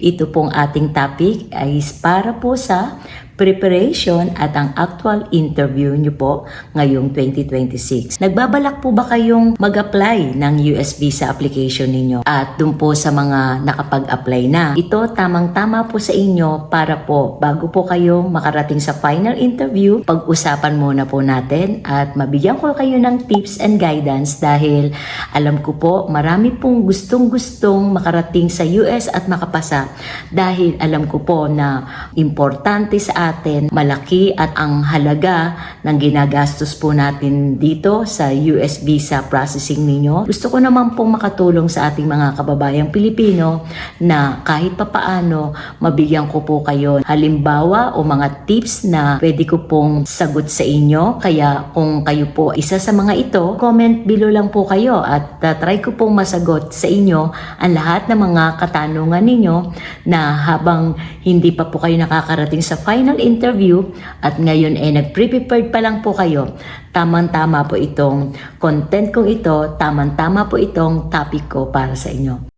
Ito pong ating topic ay para po sa preparation at ang actual interview nyo po ngayong 2026. Nagbabalak po ba kayong mag-apply ng US visa application ninyo? At dun po sa mga nakapag-apply na, ito tamang-tama po sa inyo para po bago po kayo makarating sa final interview, pag-usapan muna po natin at mabigyan ko kayo ng tips and guidance dahil alam ko po marami pong gustong-gustong makarating sa US at makapasa dahil alam ko po na importante sa atin, malaki at ang halaga ng ginagastos po natin dito sa US visa processing ninyo. Gusto ko naman pong makatulong sa ating mga kababayang Pilipino na kahit papaano mabigyan ko po kayo halimbawa o mga tips na pwede ko pong sagot sa inyo. Kaya kung kayo po isa sa mga ito, comment below lang po kayo at try ko pong masagot sa inyo ang lahat ng mga katanungan ninyo na habang hindi pa po kayo nakakarating sa final interview at ngayon ay nag-pre-prepared pa lang po kayo. Tamang-tama po itong content kong ito, tamang-tama po itong topic ko para sa inyo.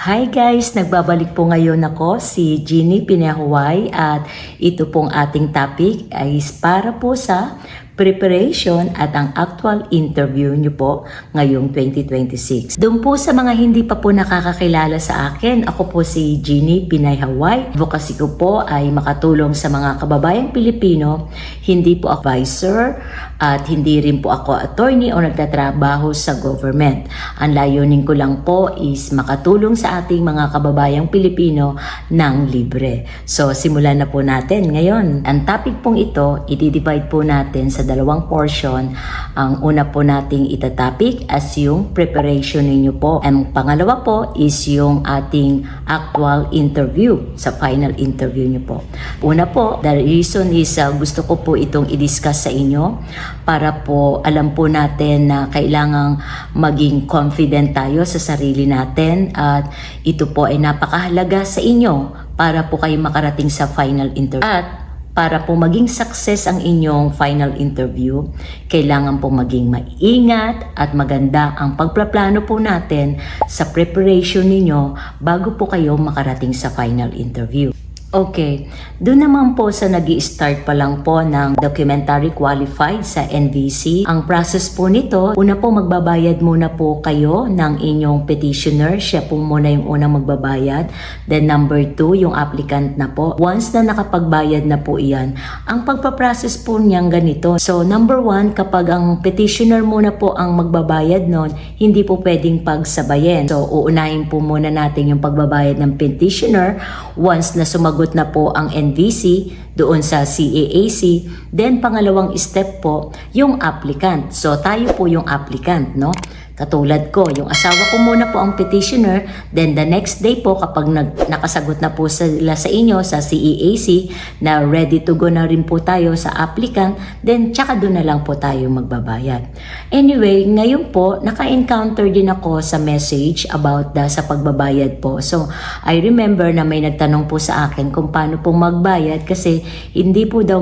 Hi guys! Nagbabalik po ngayon ako, si Jeannie Pinahuay at ito pong ating topic ay para po sa preparation at ang actual interview nyo po ngayong 2026. Doon po sa mga hindi pa po nakakakilala sa akin, ako po si Jeannie Pinay Hawaii. Advocacy ko po ay makatulong sa mga kababayang Pilipino, hindi po advisor at hindi rin po ako attorney o nagtatrabaho sa government. Ang layunin ko lang po is makatulong sa ating mga kababayang Pilipino ng libre. So simulan na po natin ngayon. Ang topic pong ito, i-divide po natin sa dalawang portion. Ang una po nating itatopic as yung preparation ninyo po. Ang pangalawa po is yung ating actual interview, sa final interview nyo po. Una po, the reason is gusto ko po itong i-discuss sa inyo para po alam po natin na kailangang maging confident tayo sa sarili natin at ito po ay napakahalaga sa inyo para po kayo makarating sa final interview. At para po maging success ang inyong final interview, kailangan po maging maingat at maganda ang pagplaplano po natin sa preparation ninyo bago po kayo makarating sa final interview. Okay, doon naman po sa nag-i-start pa lang po ng documentary qualified sa NVC. Ang process po nito, una po magbabayad muna po kayo ng inyong petitioner. Siya po muna yung unang magbabayad. Then number 2, yung applicant na po. Once na nakapagbayad na po iyan, ang pagpaprocess po niyang ganito. So number 1, kapag ang petitioner muna po ang magbabayad nun, hindi po pwedeng pagsabayin. So uunahin po muna natin yung pagbabayad ng petitioner. Once na sumagot na po ang NVC doon sa CAAC, then pangalawang step po yung applicant. So tayo po yung applicant, no? Katulad ko, yung asawa ko muna po ang petitioner, then the next day po kapag nakasagot na po sila sa inyo sa CAAC na ready to go na rin po tayo sa applicant, then tsaka doon na lang po tayo magbabayad. Anyway, ngayon po naka-encounter din ako sa message about sa pagbabayad po. So I remember na may nagtanong po sa akin kung paano po magbayad kasi hindi po daw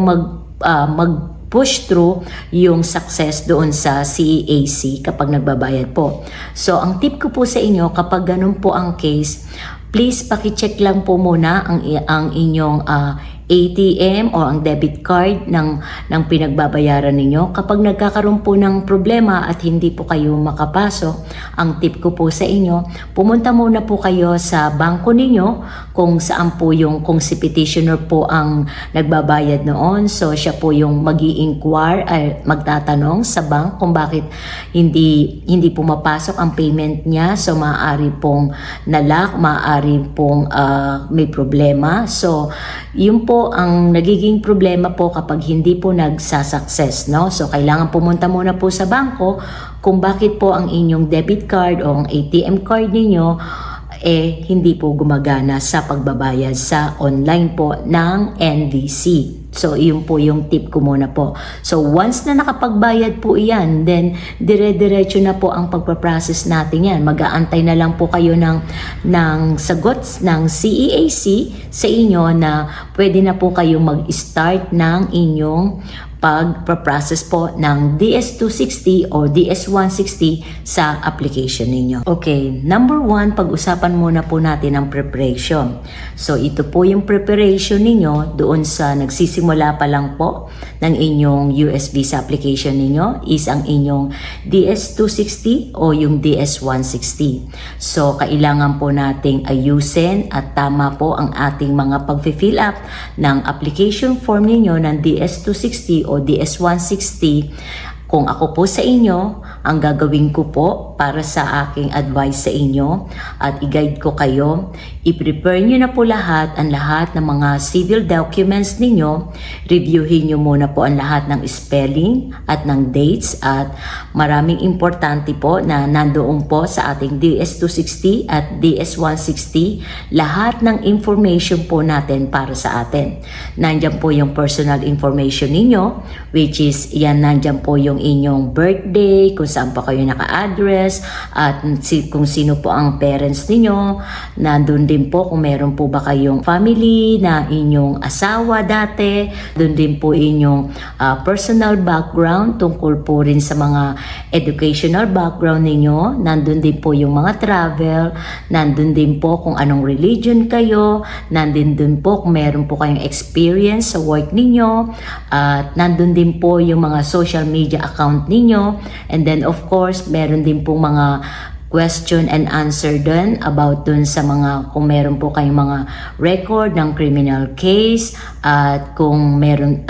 push through yung success doon sa CAAC kapag nagbabayad po. So, ang tip ko po sa inyo, kapag ganun po ang case, please pakicheck lang po muna ang inyong ATM o ang debit card ng pinagbabayaran ninyo. Kapag nagkakaroon po ng problema at hindi po kayo makapasok, ang tip ko po sa inyo, pumunta muna po kayo sa bangko ninyo kung saan po kung si petitioner po ang nagbabayad noon. So siya po yung mag-i-inquire, magtatanong sa bank kung bakit hindi pumapasok ang payment niya. So maaari pong nalock, maaari pong may problema. So yun po ang nagiging problema po kapag hindi po nagsasucess, no? So kailangan pumunta muna po sa bangko kung bakit po ang inyong debit card o ang ATM card ninyo hindi po gumagana sa pagbabayad sa online po ng NVC. So, yun po yung tip ko muna po. So, once na nakapagbayad po iyan, then dire-diretso na po ang pagpaprocess natin yan. Mag-aantay na lang po kayo ng sagot ng CAAC sa inyo na pwede na po kayo mag-start ng inyong pag-process po ng DS-260 o DS-160 sa application ninyo. Okay, number 1, pag-usapan muna po natin ang preparation. So ito po yung preparation ninyo doon sa nagsisimula pa lang po ng inyong US visa application ninyo is ang inyong DS-260 o yung DS-160. So kailangan po nating ayusin at tama po ang ating mga pag-fill up ng application form ninyo ng DS-260 o DS-160. Kung ako po sa inyo, ang gagawin ko po para sa aking advice sa inyo at i-guide ko kayo, i-prepare nyo na po lahat ng mga civil documents ninyo, reviewin nyo muna po ang lahat ng spelling at ng dates at maraming importante po na nandoon po sa ating DS-260 at DS-160 lahat ng information po natin para sa atin. Nandyan po yung personal information ninyo, which is yan, nandyan po yung inyong birthday, kung saan pa kayo naka-address, at kung sino po ang parents ninyo. Nandun din po kung meron po ba kayong family na inyong asawa dati. Doon din po inyong personal background tungkol po rin sa mga educational background ninyo. Nandun din po yung mga travel. Nandun din po kung anong religion kayo. Nandun din po kung meron po kayong experience sa work ninyo. At nandun din po yung mga social media account ninyo, and then of course meron din pong mga question and answer dun about dun sa mga kung meron po kayong mga record ng criminal case at kung meron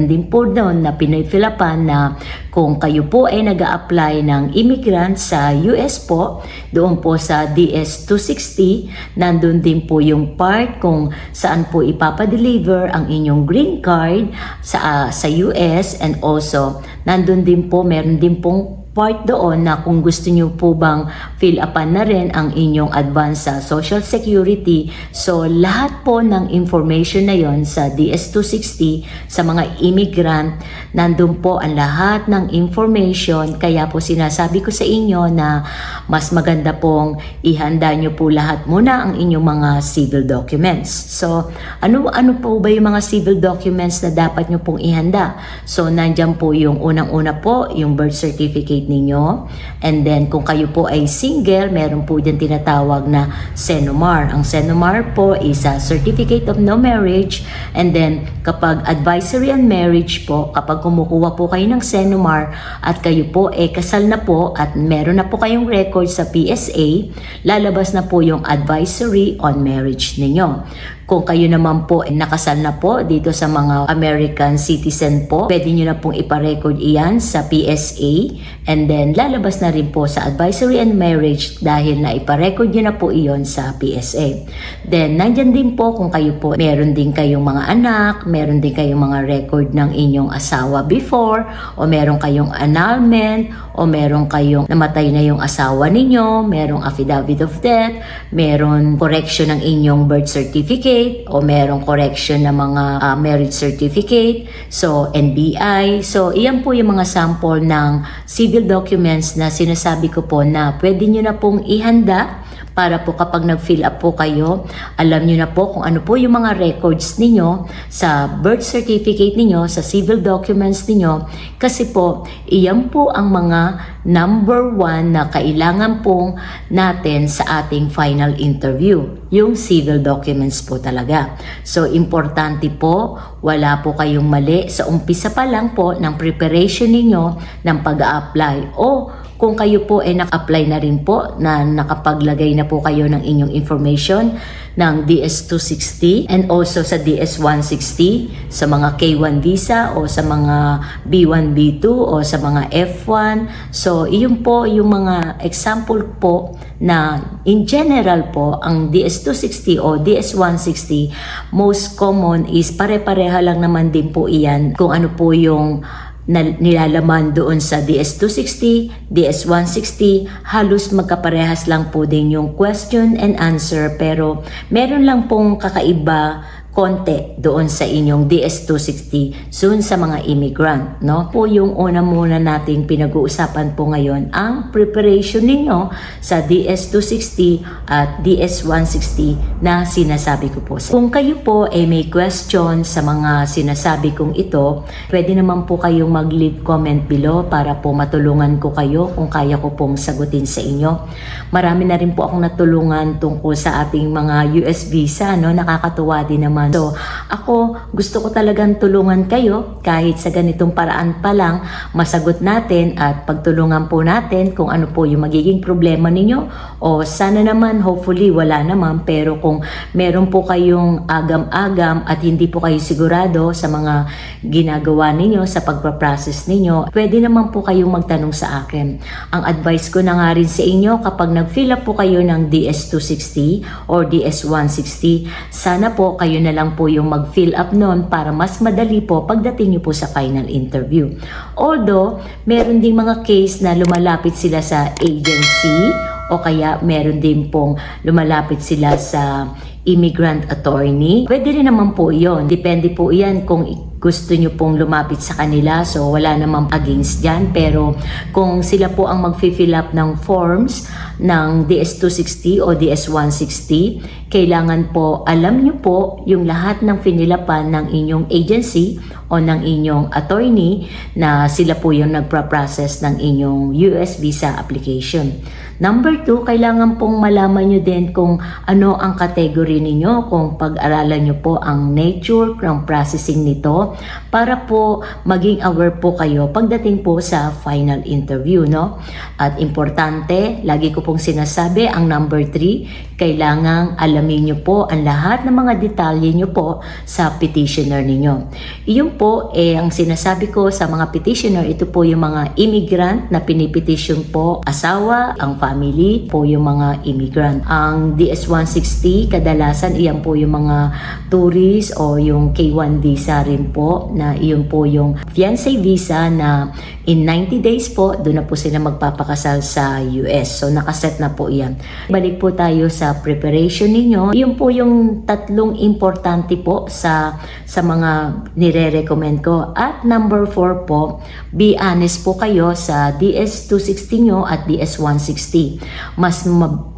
din po doon na pinifilapan na kung kayo po ay nag-a-apply ng immigrant sa US po, doon po sa DS-260, nandun din po yung part kung saan po ipapadeliver ang inyong green card sa US, and also nandun din po, meron din pong part doon na kung gusto nyo po bang fill upan na rin ang inyong advance sa Social Security. So lahat po ng information na yon sa DS-260 sa mga immigrant, nandun po ang lahat ng information. Kaya po sinasabi ko sa inyo na mas maganda pong ihanda nyo po lahat muna ang inyong mga civil documents. So ano po ba yung mga civil documents na dapat nyo pong ihanda? So nandyan po yung unang-una po, yung birth certificate ninyo. And then kung kayo po ay single, meron po dyan tinatawag na CENOMAR. Ang CENOMAR po is a Certificate of No Marriage. And then kapag advisory on marriage po, kapag kumukuha po kayo ng CENOMAR at kayo po ay kasal na po at meron na po kayong record sa PSA, lalabas na po yung advisory on marriage ninyo. Kung kayo naman po ay nakasal na po dito sa mga American citizen po, pwede nyo na pong iparecord iyan sa PSA, and then lalabas na rin po sa advisory and marriage dahil na iparecord nyo na po iyon sa PSA. Then nandyan din po kung kayo po meron din kayong mga anak, meron din kayong mga record ng inyong asawa before, o meron kayong annulment, o meron kayong namatay na yung asawa ninyo, merong affidavit of death, meron correction ng inyong birth certificate, o merong correction ng mga marriage certificate, so NBI. So iyan po yung mga sample ng civil documents na sinasabi ko po na pwede nyo na pong ihanda para po kapag nag-fill up po kayo, alam nyo na po kung ano po yung mga records ninyo sa birth certificate ninyo, sa civil documents ninyo, kasi po iyan po ang mga number 1 na kailangan pong natin sa ating final interview, yung civil documents po talaga. So importante po, wala po kayong mali sa umpisa pa lang po ng preparation ninyo ng pag-a-apply, o kung kayo po ay naka-apply na rin po, na nakapaglagay na po kayo ng inyong information ng DS-260 and also sa DS-160 sa mga K1 visa o sa mga B1, B2 o sa mga F1. So iyon po yung mga example po na in general po ang DS-260 o DS-160, most common is pare-pareha lang naman din po iyan kung ano po yung na nilalaman doon sa DS-260, DS-160, halos magkaparehas lang po din yung question and answer, pero meron lang pong kakaiba konti doon sa inyong DS-260 soon sa mga immigrant, no? Po yung una muna nating pinag-uusapan po ngayon ang preparation ninyo sa DS-260 at DS-160 na sinasabi ko po. Kung kayo po ay may question sa mga sinasabi kong ito, pwede naman po kayong mag-leave comment below para po matulungan ko kayo kung kaya ko pong sagutin sa inyo. Marami na rin po akong natulungan tungkol sa ating mga US visa, no? Nakakatuwa din naman. So, ako gusto ko talagang tulungan kayo kahit sa ganitong paraan pa lang, masagot natin at pagtulungan po natin kung ano po yung magiging problema ninyo, o sana naman hopefully wala naman, pero kung meron po kayong agam-agam at hindi po kayo sigurado sa mga ginagawa ninyo sa pagpaprocess ninyo, pwede naman po kayong magtanong sa akin. Ang advice ko na nga rin sa inyo, kapag nag-fill up po kayo ng DS-260 or DS-160, sana po kayo na lang po yung mag-fill up nun para mas madali po pagdating nyo po sa final interview. Although, meron ding mga case na lumalapit sila sa agency o kaya meron din pong lumalapit sila sa immigrant attorney. Pwede rin naman po yon. Depende po yan kung gusto nyo pong lumapit sa kanila. So wala namang against dyan. Pero kung sila po ang mag-fill up ng forms ng DS-260 o DS-160, kailangan po alam nyo po yung lahat ng finilapan ng inyong agency o ng inyong attorney na sila po yung nagpa-process ng inyong US visa application. Number 2, kailangan pong malaman nyo din kung ano ang category ninyo, kung pag-aralan nyo po ang nature ng processing nito para po maging aware po kayo pagdating po sa final interview, no? At importante, lagi ko pong sinasabi, ang number 3, kailangang alamin nyo po ang lahat ng mga detalye nyo po sa petitioner ninyo. Iyon po, ang sinasabi ko sa mga petitioner, ito po yung mga immigrant na pinipetition po, asawa, ang family po yung mga immigrant. Ang DS-160, kadalasan iyan po yung mga tourist o yung K1 visa rin po, na iyon po yung fiancé visa na in 90 days po, doon na po sila magpapakasal sa US. So nakaset na po iyan. Balik po tayo sa preparation ninyo. Iyon po yung tatlong importante po sa mga nire-recommend ko. At number 4 po, be honest po kayo sa DS-260 nyo at DS-160.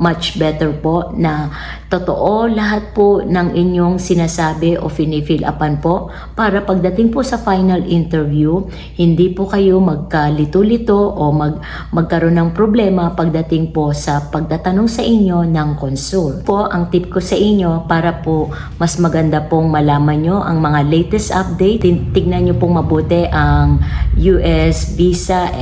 Much better po na totoo lahat po ng inyong sinasabi o finifill upan po para pagdating po sa final interview, hindi po kayo magkalito-lito o magkaroon ng problema pagdating po sa pagtatanong sa inyo ng consul. Po, ang tip ko sa inyo para po mas maganda pong malaman nyo ang mga latest update, tignan nyo pong mabuti ang US visa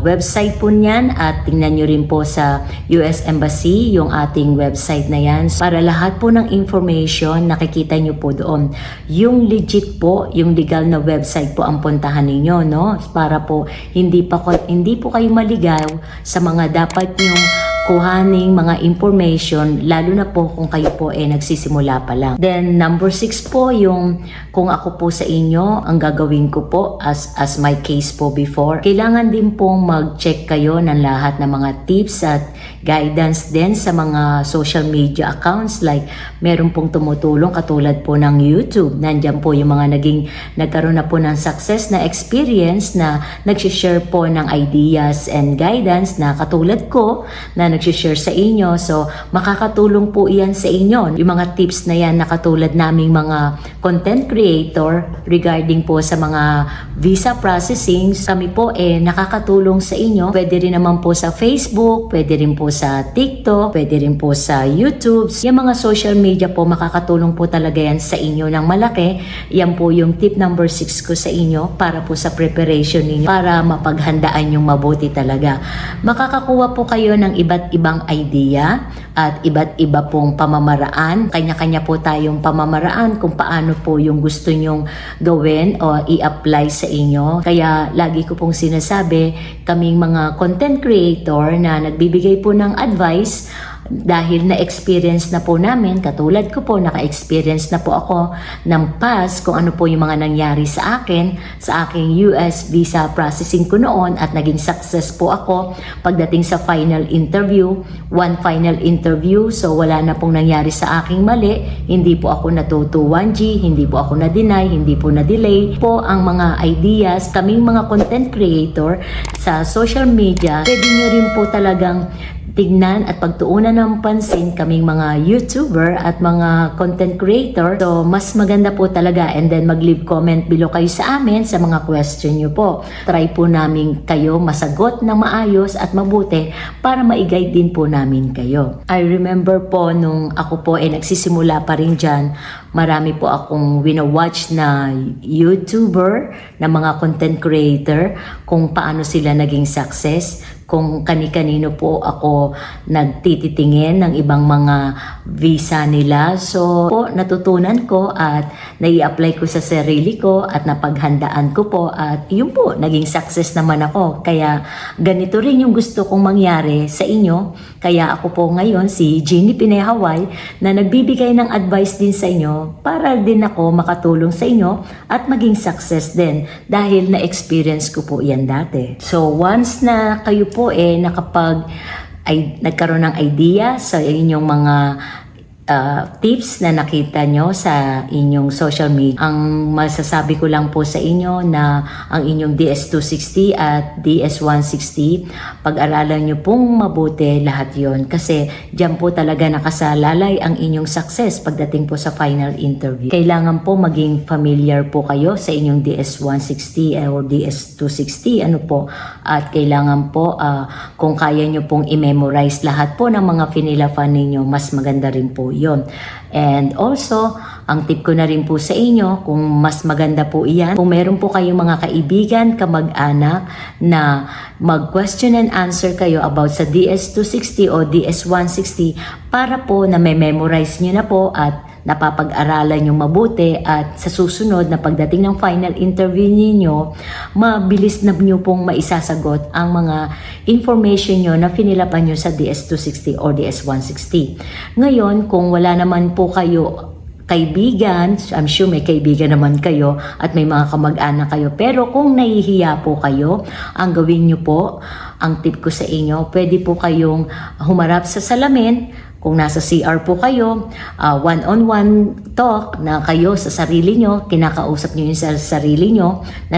website po niyan at tingnan nyo rin po sa US Embassy yung ating website na yan para lahat po ng information nakikita nyo po doon. Yung legit po, yung legal na website po ang puntahan ninyo, no? Para po hindi po kayo maligaw sa mga dapat nyong kuhaning mga information, lalo na po kung kayo po nagsisimula pa lang. Then number 6 po, yung kung ako po sa inyo, ang gagawin ko po as my case po before, kailangan din pong mag-check kayo ng lahat ng mga tips at guidance din sa mga social media accounts, like meron pong tumutulong katulad po ng YouTube. Nandyan po yung mga nagkaroon na po ng success na experience na nagsishare po ng ideas and guidance na katulad ko na nagsishare sa inyo. So, makakatulong po iyan sa inyo. Yung mga tips na yan na katulad naming mga content creator regarding po sa mga visa processing, kami po nakakatulong sa inyo. Pwede rin naman po sa Facebook, pwede rin po sa TikTok, pwede rin po sa YouTube. Yung mga social media po, makakatulong po talaga yan sa inyo ng malaki. Yan po yung tip number 6 ko sa inyo para po sa preparation ninyo, para mapaghandaan yung mabuti talaga. Makakakuha po kayo ng iba't ibang idea at iba't iba pong pamamaraan. Kanya-kanya po tayong pamamaraan kung paano po yung gusto nyong gawin o i-apply sa inyo. Kaya lagi ko pong sinasabi, kaming mga content creator na nagbibigay po ng advice, dahil na-experience na po namin, katulad ko po, naka-experience na po ako ng past kung ano po yung mga nangyari sa akin, sa aking US visa processing ko noon, at naging success po ako pagdating sa final interview, one final interview, so wala na pong nangyari sa aking mali, hindi po ako natuto 1G, hindi po ako na-deny, hindi po na-delay po ang mga ideas. Kaming mga content creator sa social media, pwede nyo rin po talagang tignan at pagtuunan ng pansin kaming mga YouTuber at mga content creator. So, mas maganda po talaga, and then mag-leave comment below kayo sa amin sa mga question nyo po. Try po namin kayo masagot ng maayos at mabuti para ma-guide din po namin kayo. I remember po nung ako po nagsisimula pa rin dyan, marami po akong winawatch na YouTuber, na mga content creator, kung paano sila naging success, kung kani-kanino po ako nagtititingin ng ibang mga visa nila. So po, natutunan ko at nai-apply ko sa sarili ko at napaghandaan ko po, at yun po, naging success naman ako. Kaya ganito rin yung gusto kong mangyari sa inyo. Kaya ako po ngayon si Jeannie Pinehaway na nagbibigay ng advice din sa inyo para din ako makatulong sa inyo at maging success din dahil na-experience ko po yan dati. So once na kayo po nagkaroon ng idea sa inyong mga tips na nakita nyo sa inyong social media, ang masasabi ko lang po sa inyo na ang inyong DS260 at DS160, pag-aralan nyo pong mabuti lahat yon, kasi dyan po talaga nakasalalay ang inyong success pagdating po sa final interview. Kailangan po maging familiar po kayo sa inyong DS160 or DS260 at kailangan po kung kaya nyo pong i-memorize lahat po ng mga finilafan ninyo, mas maganda rin po yun. And also, ang tip ko na rin po sa inyo, kung mas maganda po iyan, kung meron po kayong mga kaibigan, kamag-anak na mag-question and answer kayo about sa DS260 o DS160 para po na may memorize nyo na po at napapag-aralan yung mabuti, at sa susunod na pagdating ng final interview ninyo, mabilis na nyo pong maisasagot ang mga information nyo na finilapan nyo sa DS260 or DS160. Ngayon, kung wala naman po kayo kaibigan, I'm sure may kaibigan naman kayo at may mga kamag-anak kayo, pero kung nahihiya po kayo, ang gawin nyo po, ang tip ko sa inyo, pwede po kayong humarap sa salamin. Kung nasa CR po kayo, one-on-one talk na kayo sa sarili nyo, kinakausap nyo yung sa sarili nyo, na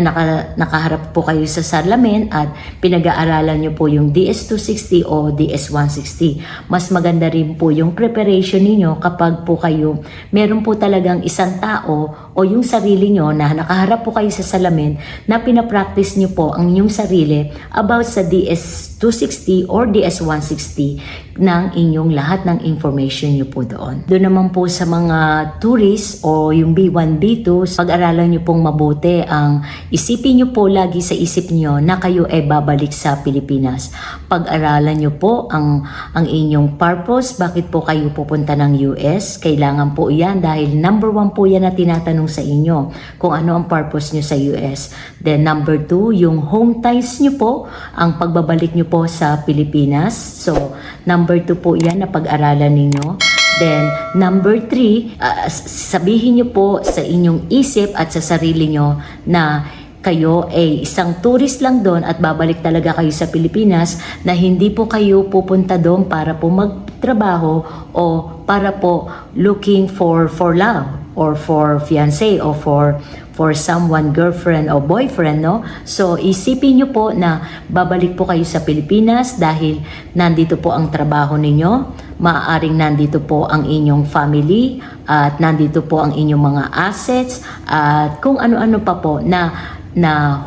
nakaharap po kayo sa salamin at pinag-aaralan nyo po yung DS260 o DS160. Mas maganda rin po yung preparation niyo kapag po kayo, meron po talagang isang tao o yung sarili nyo na nakaharap po kayo sa salamin na pinapractice nyo po ang inyong sarili about sa DS260 or DS160 ng inyong lahat ng information nyo po doon. Doon naman po sa mga tourists o yung B1, B2, pag-aralan nyo pong mabuti, ang isipin nyo po lagi sa isip nyo na kayo ay babalik sa Pilipinas. Pag-aralan nyo po ang inyong purpose, bakit po kayo pupunta ng US. Kailangan po yan dahil number 1 po yan na tinatanong sa inyo kung ano ang purpose nyo sa US. Then number 2, yung home ties nyo po, ang pagbabalik nyo po sa Pilipinas. So number 2 po yan na pag-aralan ninyo. Then, number 3, sabihin nyo po sa inyong isip at sa sarili nyo na kayo ay isang tourist lang doon at babalik talaga kayo sa Pilipinas, na hindi po kayo pupunta doon para po magtrabaho o para po looking for love or for fiancé o for someone, girlfriend o boyfriend, no? So, isipin nyo po na babalik po kayo sa Pilipinas dahil nandito po ang trabaho ninyo, maaaring nandito po ang inyong family, at nandito po ang inyong mga assets, at kung ano-ano pa po na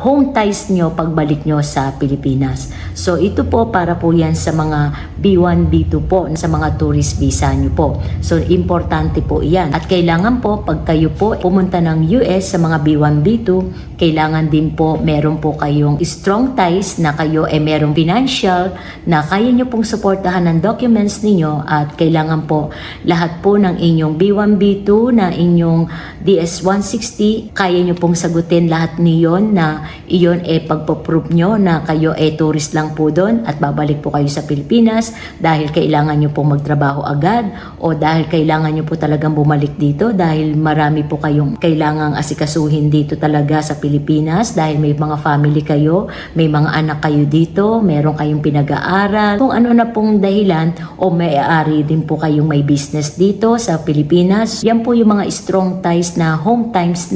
home ties nyo pagbalik nyo sa Pilipinas. So ito po para po yan sa mga B1, B2 po, sa mga tourist visa nyo po. So importante po yan. At kailangan po pag kayo po pumunta ng US sa mga B1, B2, kailangan din po meron po kayong strong ties na kayo ay merong financial na kaya nyo pong suportahan ng documents ninyo, at kailangan po lahat po ng inyong B1, B2 na inyong DS160, kaya nyo pong sagutin lahat niyo na iyon pagpo-prove nyo na kayo tourist lang po doon at babalik po kayo sa Pilipinas dahil kailangan nyo pong magtrabaho agad, o dahil kailangan nyo po talagang bumalik dito dahil marami po kayong kailangang asikasuhin dito talaga sa Pilipinas dahil may mga family kayo, may mga anak kayo dito, meron kayong pinag-aaral, kung ano na pong dahilan, o may-aari din po kayong may business dito sa Pilipinas. Yan po yung mga strong ties na home ties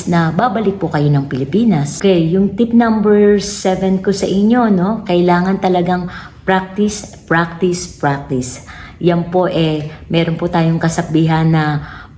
na babalik po kayo ng Pilipinas. Okay, yung tip number 7 ko sa inyo, no? Kailangan talagang Practice, practice, practice. Yan po meron po tayong kasabihan na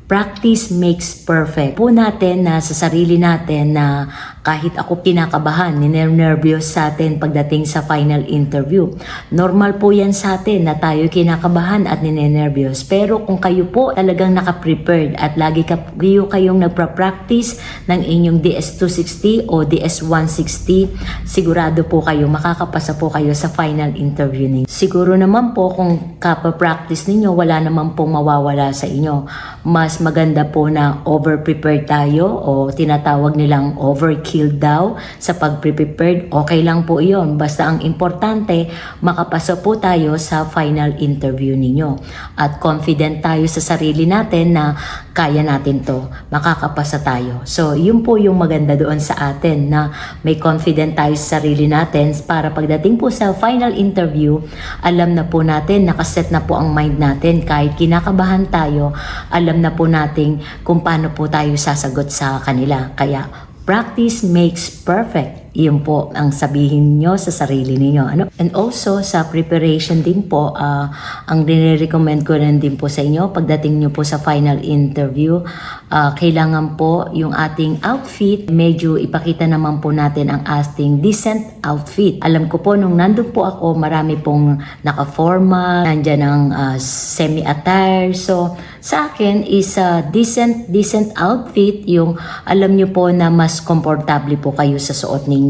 practice makes perfect. Po natin na sa sarili natin na kahit ako kinakabahan, ninervyos sa atin pagdating sa final interview. Normal po yan sa atin na tayo kinakabahan at ninervyos. Pero kung kayo po talagang nakaprepared at lagi kayo kayong nagpa-practice ng inyong DS260 o DS160, sigurado po kayo, makakapasa po kayo sa final interview ninyo. Siguro naman po kung kapa-practice ninyo, wala naman pong mawawala sa inyo. Mas maganda po na over-prepared tayo o tinatawag nilang overkill daw sa pag-prepared. Okay lang po iyon. Basta ang importante, makapasa po tayo sa final interview ninyo. At confident tayo sa sarili natin na kaya natin to. Makakapasa tayo. So, yun po yung maganda doon sa atin na may confident tayo sa sarili natin para pagdating po sa final interview, alam na po natin, nakaset na po ang mind natin. Kahit kinakabahan tayo, alam na po natin kung paano po tayo sasagot sa kanila. Kaya, practice makes perfect. Yun po ang sabihin nyo sa sarili ninyo. Ano? And also, sa preparation din po, ang dinire-recommend ko rin din po sa inyo, pagdating nyo po sa final interview, kailangan po yung ating outfit, medyo ipakita naman po natin ang ating decent outfit. Alam ko po, nung nandun po ako, marami pong naka-formal, nandyan ang semi-attire. So, sa akin is decent outfit, yung alam nyo po na mas komportable po kayo sa suot ninyo.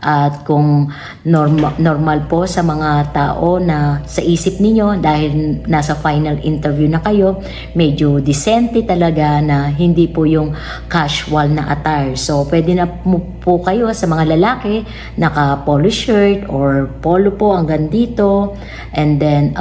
At kung normal po sa mga tao na sa isip ninyo dahil nasa final interview na kayo, medyo decente talaga na hindi po yung casual na attire. So pwede na po kayo sa mga lalaki naka polo shirt or polo po hanggang dito, and then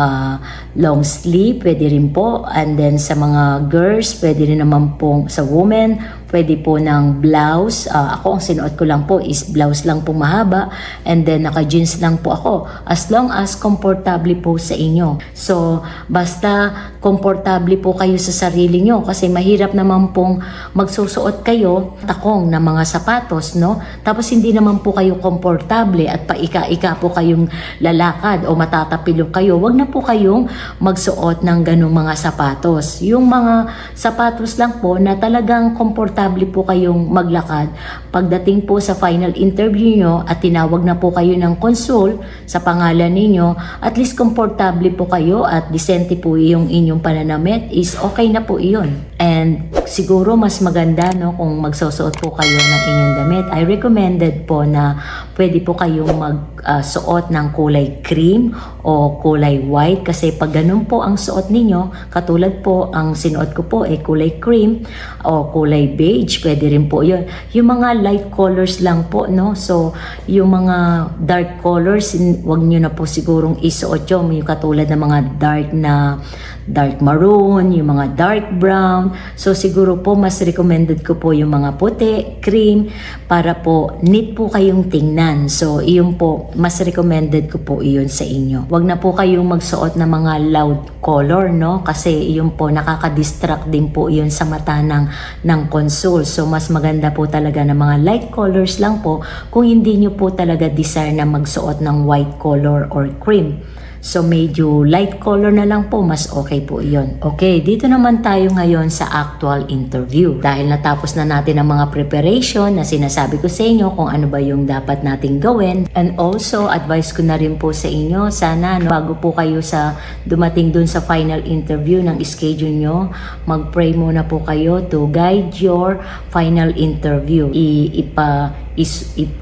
long sleeve pwede rin po, and then sa mga girls pwede rin naman po sa women pwede po ng blouse. Ako ang sinuot ko lang po is blouse lang po mahaba, and then naka-jeans lang po ako. As long as komportable po sa inyo. So, basta komportable po kayo sa sarili nyo kasi mahirap naman pong magsusuot kayo takong na mga sapatos, no? Tapos hindi naman po kayo komportable at paika-ika po kayong lalakad o matatapilok kayo. Wag na po kayong magsuot ng ganung mga sapatos. Yung mga sapatos lang po na talagang komportable po kayong maglakad. Pagdating po sa final interview nyo at tinawag na po kayo ng consul sa pangalan ninyo, at least komportable po kayo at decente po yung inyong pananamit, is okay na po iyon. And siguro mas maganda, no, kung magsusuot po kayo ng inyong damit. I recommended po na pwede po kayong magsuot ng kulay cream o kulay white, kasi pag ganun po ang suot ninyo, katulad po ang sinuot ko po kulay cream o kulay beige, pwede rin po yun. Yung mga light colors lang po, no? So, yung mga dark colors, wag nyo na po sigurong isuot yun. Yung katulad ng mga dark maroon, yung mga dark brown. So, siguro po mas recommended ko po yung mga puti, cream, para po neat po kayong tingnan. So, iyon po, mas recommended ko po iyon sa inyo. Wag na po kayong magsuot ng mga loud color, no? Kasi iyon po, nakaka-distract din po iyon sa mata ng consul. So, mas maganda po talaga ng mga light colors lang po kung hindi nyo po talaga desire na magsuot ng white color or cream. So, medyo light color na lang po, mas okay po iyon. Okay, dito naman tayo ngayon sa actual interview. Dahil natapos na natin ang mga preparation na sinasabi ko sa inyo kung ano ba yung dapat nating gawin. And also, advice ko na rin po sa inyo, sana bago po kayo sa dumating dun sa final interview ng schedule nyo, mag-pray muna po kayo to guide your final interview.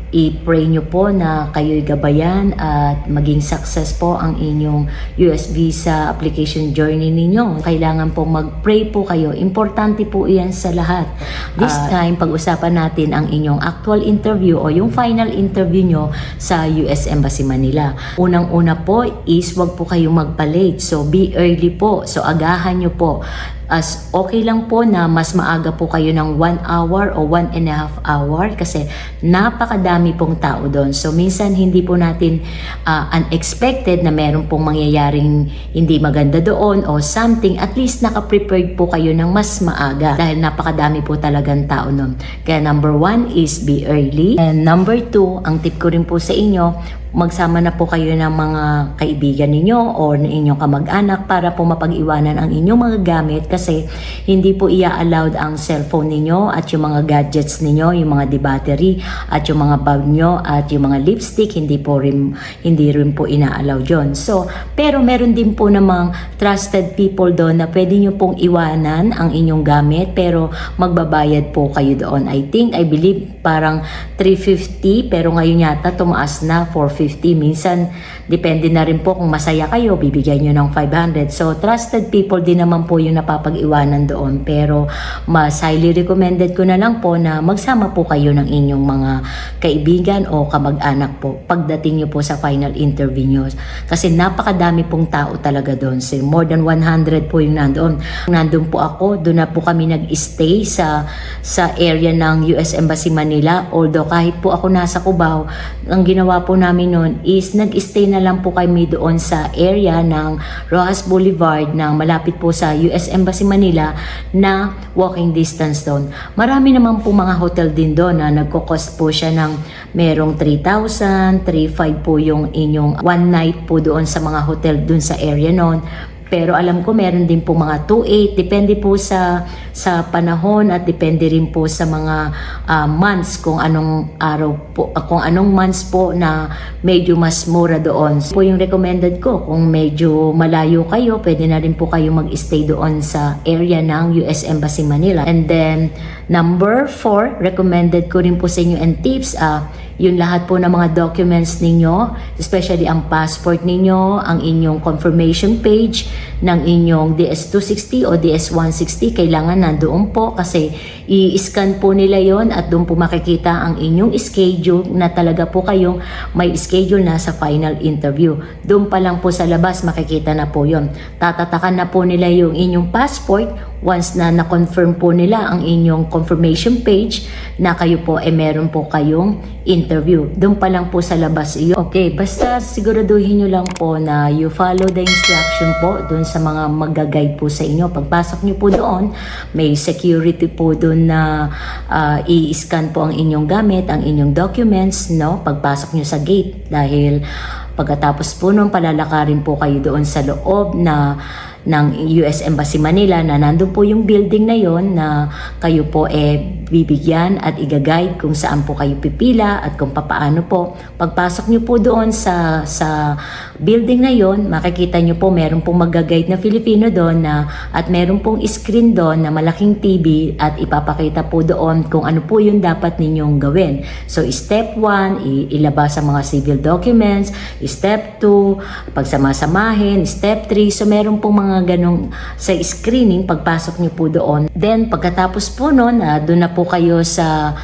I-pray nyo po na kayo'y gabayan at maging success po ang inyong US visa application journey ninyo. Kailangan po mag-pray po kayo. Importante po iyan sa lahat. This time, pag-usapan natin ang inyong actual interview o yung final interview nyo sa US Embassy Manila. Unang-una po is wag po kayong magpa-late. So, be early po. So, agahan nyo po. As okay lang po na mas maaga po kayo ng 1 hour o 1.5 hour kasi napakadami pong tao doon. So minsan hindi po natin unexpected na meron pong mangyayaring hindi maganda doon o something. At least naka-prepared po kayo ng mas maaga dahil napakadami po talagang tao doon. Kaya number 1 is be early. And number 2, ang tip ko rin po sa inyo, magsama na po kayo ng mga kaibigan ninyo o ng inyong kamag-anak para po mapag-iwanan ang inyong mga gamit, kasi hindi po ia-allowed ang cellphone ninyo at yung mga gadgets ninyo, yung mga battery at yung mga bag nyo at yung mga lipstick, hindi rin po ina-allow yun. So, pero meron din po namang trusted people doon na pwede nyo pong iwanan ang inyong gamit pero magbabayad po kayo doon. I believe parang 350 pero ngayon yata tumaas na 450. Minsan depende na rin po kung masaya kayo, bibigyan nyo ng 500. So trusted people din naman po yung napapag-iwanan doon, pero mas highly recommended ko na lang po na magsama po kayo ng inyong mga kaibigan o kamag-anak po pagdating nyo po sa final interview nyo, kasi napakadami pong tao talaga doon. So more than 100 po yung nandun po ako, doon na po kami nag-stay sa area ng US Embassy Manila. Although kahit po ako nasa Cubao, ang ginawa po namin noon is nag-stay na lang po kami doon sa area ng Rojas Boulevard na malapit po sa US Embassy Manila na walking distance doon. Marami naman po mga hotel din doon na nagko-cost po siya ng merong 3,000, 3,500 po yung inyong one night po doon sa mga hotel doon sa area noon. Pero alam ko meron din po mga 2,800, depende po sa panahon at depende rin po sa mga months kung anong araw po, kung anong months po na medyo mas mura doon. So, po yung recommended ko, kung medyo malayo kayo, pwede na rin po kayo mag-stay doon sa area ng US Embassy Manila. And then number 4, recommended ko rin po sa inyo and tips, yung lahat po ng mga documents ninyo, especially ang passport ninyo, ang inyong confirmation page ng inyong DS-260 o DS-160, kailangan nandoon po kasi i-scan po nila yon at doon po makikita ang inyong schedule na talaga po kayong may schedule na sa final interview. Doon pa lang po sa labas makikita na po yon. Tatatakan na po nila yung inyong passport once na na-confirm po nila ang inyong confirmation page na kayo po meron po kayong interview. Doon pa lang po sa labas iyo. Okay, basta siguraduhin nyo lang po na you follow the instruction po doon sa mga mag-guide po sa inyo. Pagpasok nyo po doon, may security po doon na i-scan po ang inyong gamit, ang inyong documents, no? Pagpasok nyo sa gate, dahil pagkatapos po nun, palalakarin po kayo doon sa loob ng US Embassy Manila na nandun po yung building na yon na kayo po bibigyan at i-guide kung saan po kayo pipila at kung papaano po. Pagpasok nyo po doon sa building na yon, makikita nyo po meron pong mag-guide na Filipino doon at meron pong screen doon na malaking TV at ipapakita po doon kung ano po yung dapat ninyong gawin. So step 1, ilabas ang mga civil documents. Step 2, pagsamasamahin. Step 3, so meron pong mga ganong sa screening pagpasok nyo po doon. Then pagkatapos po noon, doon na po kayo sa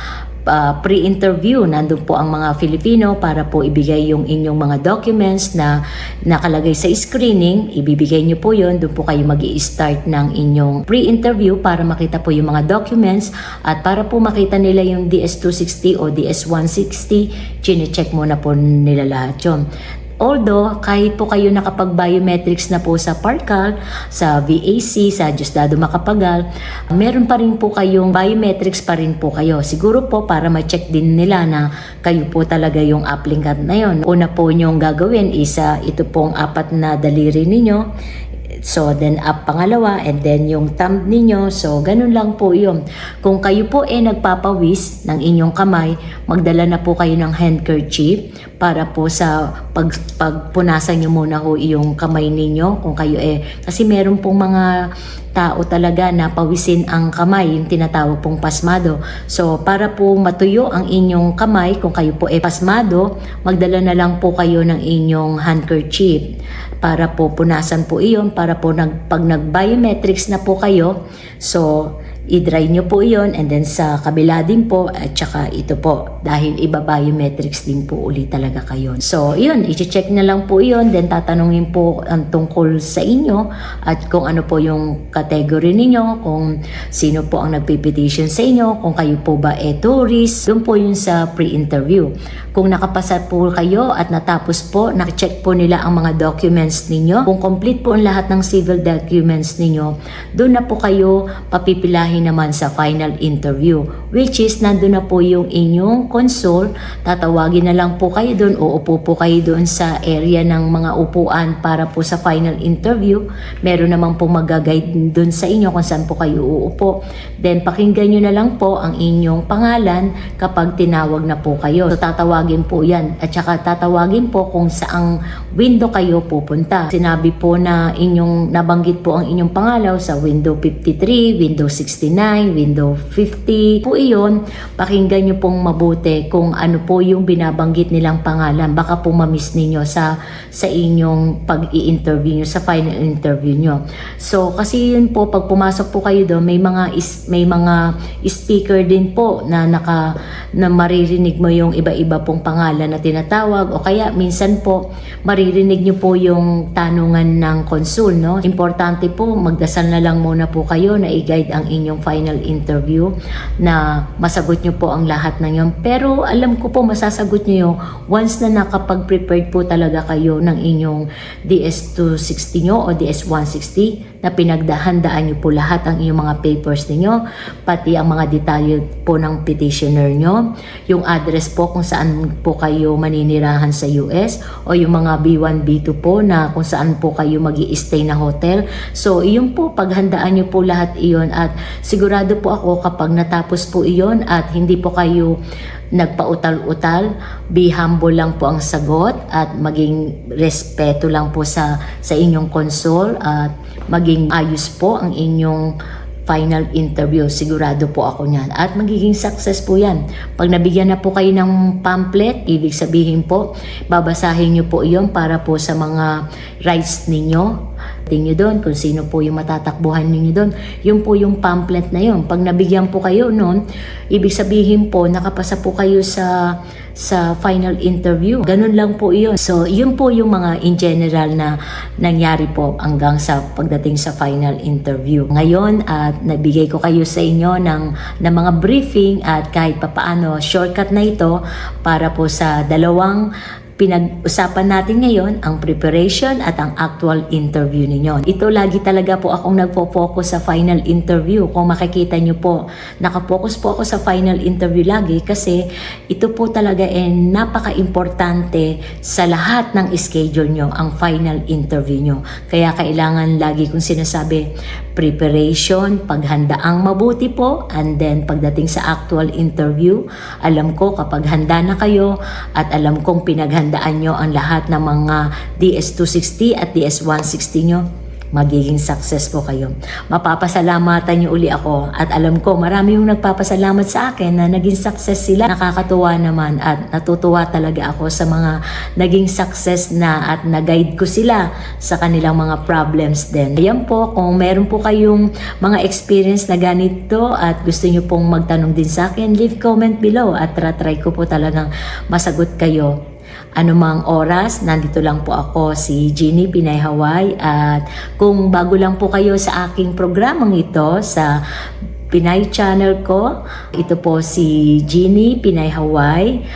pre-interview. Nandun po ang mga Filipino para po ibigay yung inyong mga documents na nakalagay sa screening. Ibibigay nyo po yun. Doon po kayo mag-i-start ng inyong pre-interview para makita po yung mga documents at para po makita nila yung DS-260 o DS-160, chine-check muna po nila lahat yun. Although, kahit po kayo nakapag-biometrics na po sa Parcal, sa VAC, sa Diosdado Macapagal, meron pa rin po kayong biometrics pa rin po kayo. Siguro po para ma-check din nila na kayo po talaga yung applicant na yon. Una po nyong gagawin is ito pong 4 na daliri ninyo. So, then up pangalawa, and then yung thumb ninyo. So, ganun lang po yun. Kung kayo po nagpapawis ng inyong kamay, magdala na po kayo ng handkerchief para po sa pagpunasan nyo muna ho yung kamay ninyo. Kung kayo kasi meron pong mga tao talaga na pawisin ang kamay, yung tinatawag pong pasmado. So, para po matuyo ang inyong kamay, kung kayo po pasmado, magdala na lang po kayo ng inyong handkerchief para po punasan po iyon, para po pag nag-biometrics na po kayo, so i-dry nyo po iyon, and then sa kabila din po at saka ito po, dahil iba-biometrics din po ulit talaga kayo. So yun, i-check na lang po iyon, then tatanungin po ang tungkol sa inyo at kung ano po yung category ninyo, kung sino po ang nagpipetition sa inyo, kung kayo po ba tourist. Doon po yun sa pre-interview. Kung nakapasa po kayo at natapos po, nakacheck po nila ang mga documents ninyo, kung complete po ang lahat ng civil documents ninyo, doon na po kayo papipilahin uunahin naman sa final interview, which is nandun na po yung inyong console. Tatawagin na lang po kayo doon, uupo po kayo doon sa area ng mga upuan para po sa final interview. Meron naman po mag-guide doon sa inyo kung saan po kayo uupo. Then pakinggan nyo na lang po ang inyong pangalan kapag tinawag na po kayo. So tatawagin po yan, at saka tatawagin po kung saang window kayo pupunta. Sinabi po na nabanggit po ang inyong pangalaw sa window 53, window 69, window 50 po iyon. Pakinggan nyo pong mabuti kung ano po yung binabanggit nilang pangalan. Baka po ma-miss ninyo sa inyong pag-i-interview nyo, sa final interview nyo. So kasi yun po, pag pumasok po kayo doon, may mga speaker din po na maririnig mo yung iba-iba pong pangalan na tinatawag, o kaya minsan po maririnig nyo po yung tanungan ng console, no? Importante po, magdasal na lang muna po kayo na i-guide ang inyong final interview, na masagot nyo po ang lahat ng yun. Pero alam ko po masasagot nyo yun once na nakapag-prepared po talaga kayo ng inyong DS260 nyo o DS160, na pinagdahandaan nyo po lahat ang inyong mga papers ninyo, pati ang mga detalye po ng petitioner nyo, yung address po kung saan po kayo maninirahan sa US, o yung mga B1, B2 po na kung saan po kayo mag-i-stay na hotel. So iyon po, paghandaan nyo po lahat iyon, at sigurado po ako kapag natapos po iyon at hindi po kayo nagpautal-utal, be humble lang po ang sagot, at maging respeto lang po sa inyong console, at maging ayos po ang inyong final interview. Sigurado po ako niyan. At magiging success po yan. Pag nabigyan na po kayo ng pamphlet, ibig sabihin po, babasahin nyo po iyon para po sa mga rights ninyo. Tingnan nyo doon kung sino po yung matatakbuhan ninyo doon. Yun po yung pamphlet na yun. Pag nabigyan po kayo noon, ibig sabihin po, nakapasa po kayo sa final interview. Ganun lang po iyon. So, yun po yung mga in general na nangyari po hanggang sa pagdating sa final interview. Ngayon, at nabigay ko kayo sa inyo ng mga briefing, at kahit papaano, shortcut na ito para po sa dalawang pinag-usapan natin ngayon, ang preparation at ang actual interview ninyo. Ito lagi talaga po akong nagpo-focus sa final interview. Kung makikita nyo po, nakapokus po ako sa final interview lagi kasi ito po talaga napaka-importante sa lahat ng schedule nyo, ang final interview nyo. Kaya kailangan lagi kong sinasabi, preparation, paghandaang mabuti po, and then pagdating sa actual interview, alam ko kapag handa na kayo at alam kong pinaghandaan nyo ang lahat ng mga DS260 at DS160 nyo, magiging success po kayo. Mapapasalamatan niyo uli ako, at alam ko marami yung nagpapasalamat sa akin na naging success sila. Nakakatuwa naman, at natutuwa talaga ako sa mga naging success na, at na-guide ko sila sa kanilang mga problems din. Ayan po, kung meron po kayong mga experience na ganito at gusto niyo pong magtanong din sa akin, leave comment below at try ko po talagang masagot kayo. Anumang oras, nandito lang po ako, si Jeannie Pinay Hawaii. At kung bago lang po kayo sa aking programang ito sa Pinay channel ko, ito po si Jeannie Pinay Hawaii,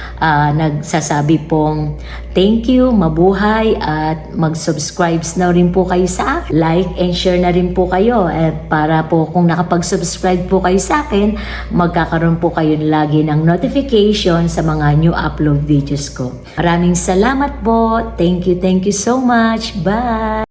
nagsasabi pong thank you, mabuhay, at mag-subscribe na rin po kayo sa akin. Like and share na rin po kayo, at para po kung nakapag-subscribe po kayo sa akin, magkakaroon po kayo lagi ng notification sa mga new upload videos ko. Maraming salamat po. Thank you so much. Bye!